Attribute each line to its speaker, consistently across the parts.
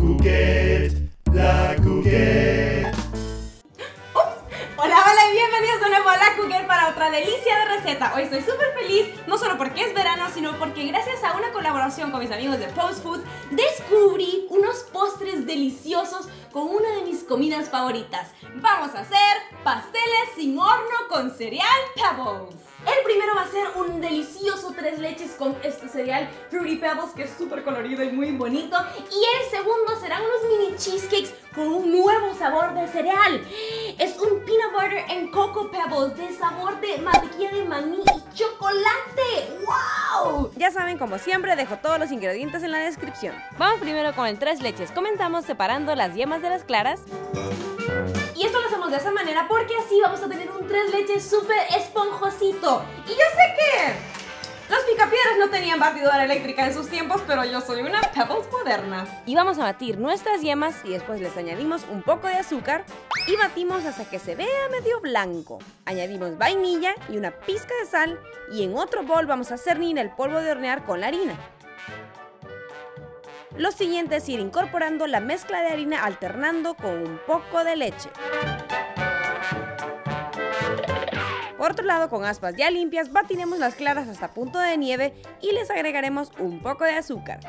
Speaker 1: Cookette, la Cookette.
Speaker 2: Hola, hola y bienvenidos de nuevo a La Cookette para otra delicia de receta. Hoy estoy súper feliz, no solo porque es verano, sino porque gracias a una colaboración con mis amigos de Post Food descubrí unos postres deliciosos con una de mis comidas favoritas. Vamos a hacer pasteles sin horno con cereal Pebbles. El primero va a ser un delicioso tres leches con este cereal Fruity Pebbles, que es súper colorido y muy bonito. Y el segundo serán unos mini cheesecakes con un nuevo sabor de cereal. Es un peanut butter and cocoa pebbles de sabor de mantequilla de maní y chocolate. ¡Wow!
Speaker 3: Ya saben, como siempre, dejo todos los ingredientes en la descripción. Vamos primero con el tres leches. Comenzamos separando las yemas de las claras.
Speaker 2: Y esto lo hacemos de esa manera porque así vamos a tener un tres leches súper esponjosito. Y yo sé que los picapiedras no tenían batidora eléctrica en sus tiempos, pero yo soy una Pebbles moderna.
Speaker 3: Y vamos a batir nuestras yemas y después les añadimos un poco de azúcar y batimos hasta que se vea medio blanco. Añadimos vainilla y una pizca de sal y en otro bol vamos a cernir el polvo de hornear con la harina. Lo siguiente es ir incorporando la mezcla de harina alternando con un poco de leche. Por otro lado, con aspas ya limpias, batiremos las claras hasta punto de nieve y les agregaremos un poco de azúcar.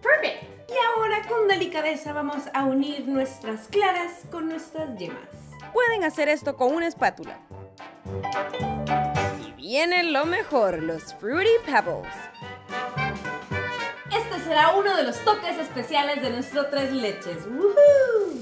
Speaker 2: ¡Perfecto! Y ahora con delicadeza vamos a unir nuestras claras con nuestras yemas.
Speaker 3: Pueden hacer esto con una espátula. Y viene lo mejor, los Fruity Pebbles.
Speaker 2: Este será uno de los toques especiales de nuestro tres leches. ¡Woohoo!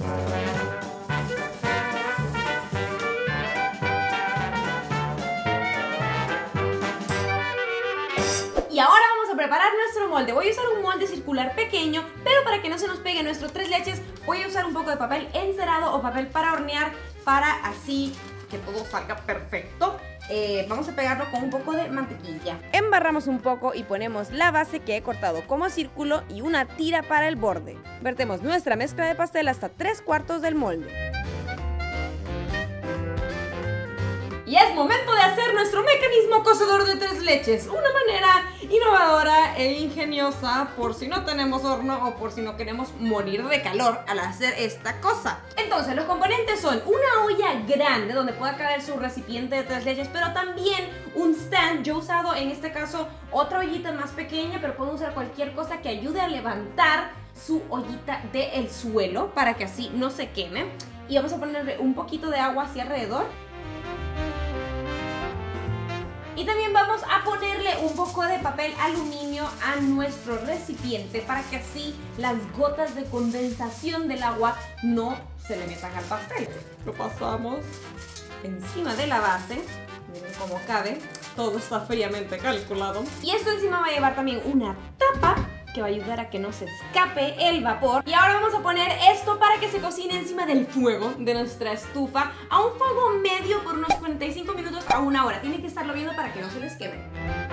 Speaker 2: Y ahora vamos a preparar nuestro molde. Voy a usar un molde circular pequeño, pero para que no se nos pegue nuestro tres leches, voy a usar un poco de papel encerado o papel para hornear para así que todo salga perfecto. Vamos a pegarlo con un poco de mantequilla.
Speaker 3: Embarramos un poco y ponemos la base que he cortado como círculo y una tira para el borde. Vertemos nuestra mezcla de pastel hasta 3/4 del molde.
Speaker 2: Y es momento de hacer nuestro mecanismo cocedor de tres leches. Una manera innovadora e ingeniosa por si no tenemos horno o por si no queremos morir de calor al hacer esta cosa. Entonces, los componentes son una olla grande donde pueda caber su recipiente de tres leches, pero también un stand. Yo he usado en este caso otra ollita más pequeña, pero pueden usar cualquier cosa que ayude a levantar su ollita del suelo para que así no se queme. Y vamos a ponerle un poquito de agua hacia alrededor. Y también vamos a ponerle un poco de papel aluminio a nuestro recipiente para que así las gotas de condensación del agua no se le metan al pastel. Lo pasamos encima de la base. Miren cómo cabe. Todo está fríamente calculado. Y esto encima va a llevar también una tapa que va a ayudar a que no se escape el vapor. Y ahora vamos a poner esto para que se cocine encima del fuego de nuestra estufa a un fuego medio por unos 45 minutos a 1 hora. Tienen que estarlo viendo para que no se les queme.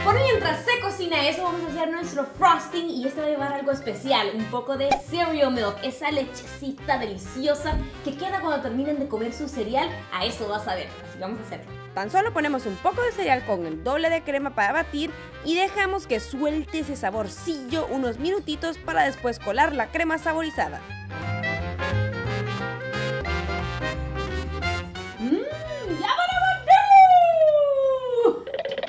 Speaker 2: Bueno, mientras se cocina eso, vamos a hacer nuestro frosting y este va a llevar algo especial, un poco de cereal milk, esa lechecita deliciosa que queda cuando terminen de comer su cereal. A eso vas a ver, así vamos a hacerlo.
Speaker 3: Tan solo ponemos un poco de cereal con el doble de crema para batir y dejamos que suelte ese saborcillo unos minutitos para después colar la crema saborizada.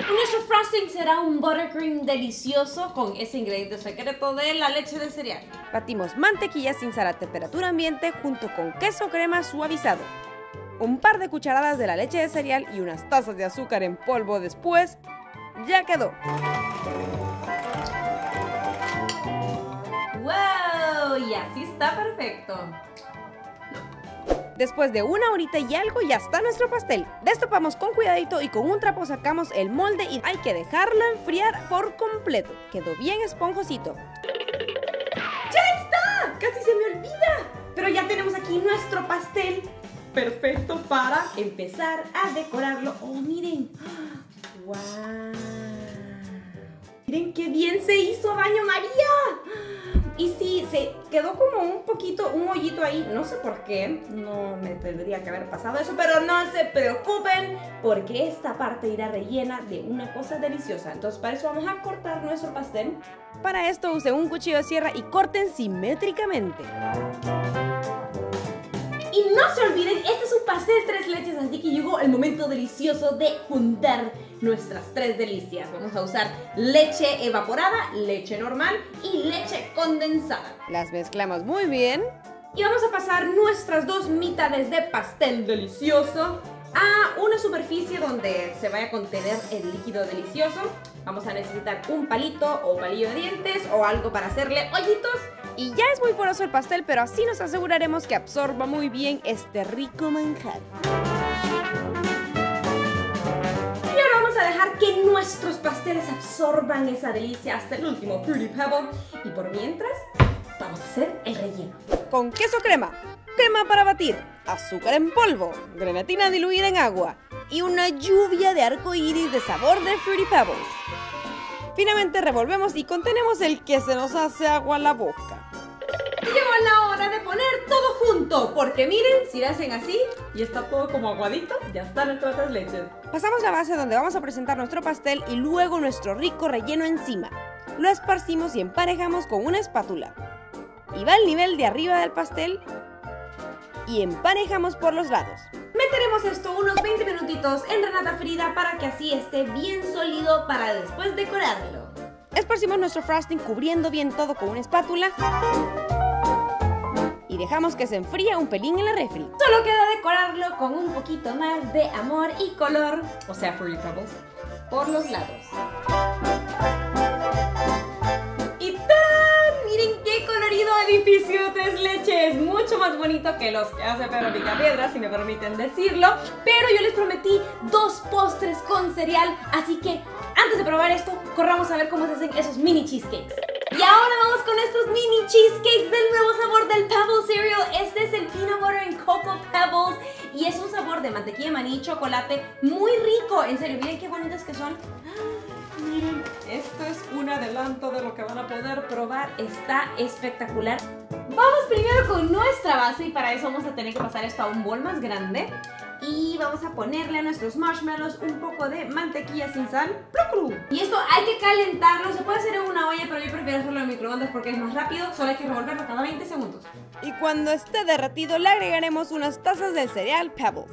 Speaker 2: Nuestro frosting será un buttercream delicioso con ese ingrediente secreto de la leche de cereal.
Speaker 3: Batimos mantequilla sin sal a temperatura ambiente junto con queso crema suavizado. Un par de cucharadas de la leche de cereal y unas tazas de azúcar en polvo después. ¡Ya quedó!
Speaker 2: ¡Wow! Y así está perfecto.
Speaker 3: Después de 1 horita y algo ya está nuestro pastel. Destapamos con cuidadito y con un trapo sacamos el molde y hay que dejarlo enfriar por completo. Quedó bien esponjosito.
Speaker 2: ¡Ya está! ¡Casi se me olvida! Pero ya tenemos aquí nuestro pastel perfecto para empezar a decorarlo. ¡Oh, miren! ¡Wow! ¡Miren qué bien se hizo, Baño María! Y sí, se quedó como un poquito, un hoyito ahí, no sé por qué, no me tendría que haber pasado eso, pero no se preocupen, porque esta parte irá rellena de una cosa deliciosa. Entonces para eso vamos a cortar nuestro pastel.
Speaker 3: Para esto usen un cuchillo de sierra y corten simétricamente.
Speaker 2: Y no se olviden, este es un pastel tres leches, así que llegó el momento delicioso de juntar nuestras tres delicias. Vamos a usar leche evaporada, leche normal y leche condensada.
Speaker 3: Las mezclamos muy bien.
Speaker 2: Y vamos a pasar nuestras dos mitades de pastel delicioso a una superficie donde se vaya a contener el líquido delicioso. Vamos a necesitar un palito o palillo de dientes o algo para hacerle hoyitos.
Speaker 3: Y ya es muy poroso el pastel, pero así nos aseguraremos que absorba muy bien este rico manjar.
Speaker 2: Y ahora vamos a dejar que nuestros pasteles absorban esa delicia hasta el último Fruity Pebble. Y por mientras, vamos a hacer el relleno.
Speaker 3: Con queso crema, crema para batir, azúcar en polvo, grenatina diluida en agua y una lluvia de arco iris de sabor de Fruity Pebbles. Finalmente revolvemos y contenemos el que se nos hace agua a la boca.
Speaker 2: Llegó la hora de poner todo junto, porque miren, si lo hacen así y está todo como aguadito, ya están nuestras tres leches.
Speaker 3: Pasamos la base donde vamos a presentar nuestro pastel y luego nuestro rico relleno encima. Lo esparcimos y emparejamos con una espátula. Y va al nivel de arriba del pastel y emparejamos por los lados.
Speaker 2: Meteremos esto unos 20 minutitos en Renata Frida para que así esté bien sólido para después decorarlo.
Speaker 3: Esparcimos nuestro frosting cubriendo bien todo con una espátula y dejamos que se enfríe un pelín en la refri.
Speaker 2: Solo queda decorarlo con un poquito más de amor y color, o sea, Fruity Pebbles, por los lados. ¡Y ¡tarán! ¡Miren qué colorido edificio tres leches! Mucho más bonito que los que hace Pedro Picapiedra, si me permiten decirlo. Pero yo les prometí 2 postres con cereal, así que antes de probar esto, corramos a ver cómo se hacen esos mini cheesecakes. Y ahora vamos con estos mini cheesecakes del nuevo sabor del Pebble Cereal. Este es el Peanut Butter and Cocoa Pebbles y es un sabor de mantequilla, maní y chocolate muy rico. En serio, miren qué bonitos que son. Miren, esto es un adelanto de lo que van a poder probar. Está espectacular. Vamos primero con nuestra base y para eso vamos a tener que pasar esto a un bol más grande. Y vamos a ponerle a nuestros marshmallows un poco de mantequilla sin sal. Y esto hay que calentarlo. Se puede hacer en una olla, pero yo prefiero hacerlo en microondas porque es más rápido. Solo hay que revolverlo cada 20 segundos.
Speaker 3: Y cuando esté derretido le agregaremos unas tazas del cereal Pebbles.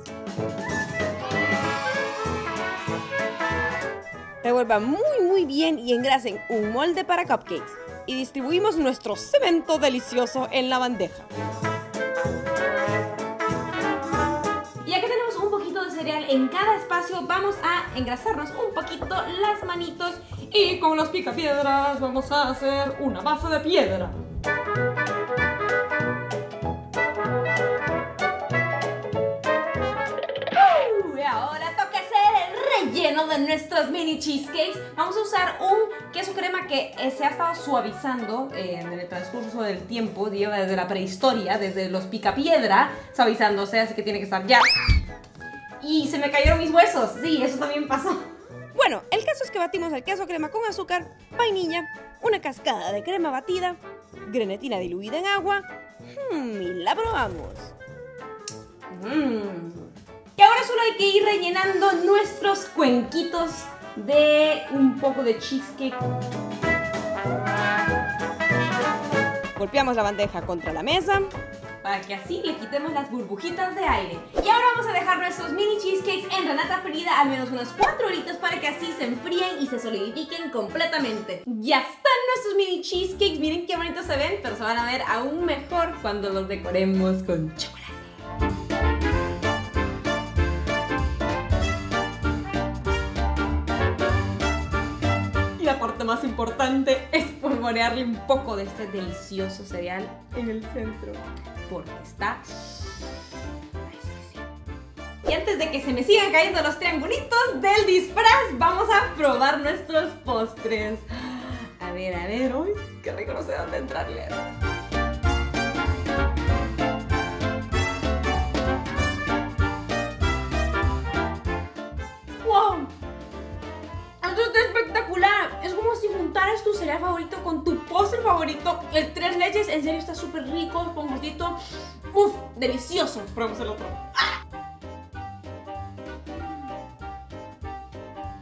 Speaker 3: Revuelvan muy bien y engrasen un molde para cupcakes. Y distribuimos nuestro cemento delicioso en la bandeja.
Speaker 2: Y ya que tenemos un poquito de cereal en cada espacio, vamos a engrasarnos un poquito las manitos. Y con los picapiedras vamos a hacer una base de piedra. Y ahora toca hacer el relleno de nuestros mini cheesecakes. Vamos a usar un queso crema que se ha estado suavizando en el transcurso del tiempo. Lleva desde la prehistoria, desde los picapiedra suavizándose, así que tiene que estar ya. Y se me cayeron mis huesos. Sí, eso también pasó.
Speaker 3: Bueno, el caso es que batimos el queso crema con azúcar, vainilla, una cascada de crema batida, grenatina diluida en agua y la probamos.
Speaker 2: Y ahora solo hay que ir rellenando nuestros cuenquitos de un poco de cheesecake.
Speaker 3: Golpeamos la bandeja contra la mesa
Speaker 2: para que así le quitemos las burbujitas de aire. Y ahora vamos a dejar nuestros mini cheesecakes en Renata Frida al menos unas 4 horitas para que así se enfríen y se solidifiquen completamente. Ya están nuestros mini cheesecakes, miren qué bonitos se ven, pero se van a ver aún mejor cuando los decoremos con chocolate. Y la parte más importante es polvorearle un poco de este delicioso cereal en el centro, porque está... Y antes de que se me sigan cayendo los triangulitos del disfraz, vamos a probar nuestros postres. A ver, ¡ay, qué rico! No sé dónde entrarle. ¡Wow! Esto está espectacular. Es como si juntaras tu cereal favorito con tu postre favorito. El tres leches, en serio, está súper rico, esponjosito. ¡Uf! ¡Delicioso! Probemos el otro. ¡Ah!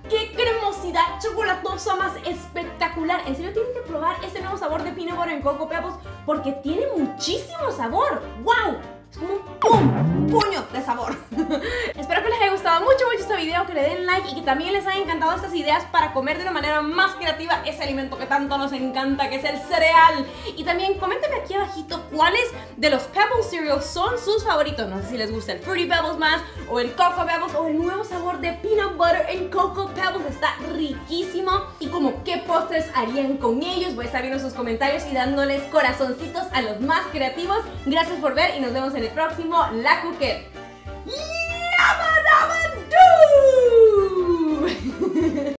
Speaker 2: ¡Qué cremosidad la chocolatosa más espectacular. En serio tienen que probar este nuevo sabor de peanut butter and cocoa pebbles porque tiene muchísimo sabor. ¡Wow! Es como un puño de sabor. Espero que les haya gustado mucho este video, que le den like y que también les haya encantado estas ideas para comer de una manera más creativa ese alimento que tanto nos encanta, que es el cereal. Y también coméntenme aquí abajito cuáles de los Pebbles cereals son sus favoritos. No sé si les gusta el Fruity Pebbles más, o el Cocoa Pebbles, o el nuevo sabor de Peanut Butter and Cocoa Pebbles. Está riquísimo. Y como qué postres harían con ellos, voy a estar viendo sus comentarios y dándoles corazoncitos a los más creativos. Gracias por ver y nos vemos en el próximo La Cookette. Yabba dabba doo!